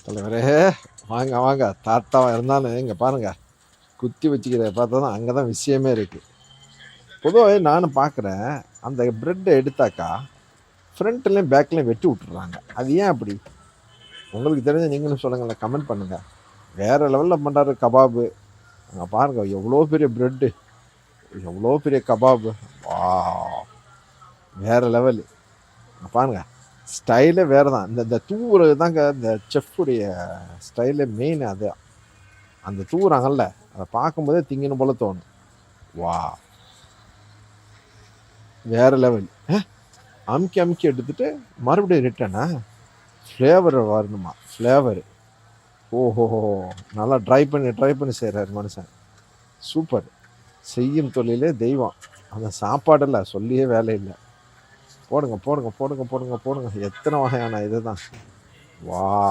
தலைவரே, வாங்க வாங்க. தாத்தாவா இருந்தாலும் இங்க பாருங்க, குத்தி வச்சுக்கிறத பார்த்தா தான் அங்க தான் விஷயமே இருக்கு. பொதுவாவே நானும் பார்க்குறேன், அந்த பிரெட்ட எடுத்தாக்கா, ஃப்ரண்ட்லயும் பேக்லயும் வெட்டி விட்டுர்றாங்க. அது ஏன் அப்படி? உங்களுக்கு தெரிஞ்சா நீங்களும் சொல்லுங்களேன், கமெண்ட் பண்ணுங்க. வேற லெவல்ல பண்றாரு கபாபு. அங்க பாருங்க எவ்வளோ பெரிய பிரெட்டு, எவ்வளோ பெரிய கபாபு. வாவ்! வேற லெவலு. அங்க பாருங்க. ஸ்டைலே வேற தான். இந்த இந்த தூவுறது தாங்க இந்த செஃப்புடைய ஸ்டைலே மெயின் அது. அந்த தூவுறாங்கல்ல, அத பார்க்கும்போதே திங்கணும் போல தோணும். வாவ்! வேற லெவல். அமுக்கி அமுக்கி எடுத்துட்டு மறுபடியும் ரிட்டனா? ஃப்ளேவர் வரணுமா? ஃப்ளேவரு. ஓஹோஹோ! நல்லா ட்ரை பண்ணி செய்றாரு மனுஷன். சூப்பர். செய்யும் தொழிலே தெய்வம். அந்த சாப்பாடுல சொல்லியே வேலை இல்ல. போடுங்க, போடுங்க, போடுங்க, போடுங்க, போடுங்க. எத்தன வகையான இதுதான். வாவ்!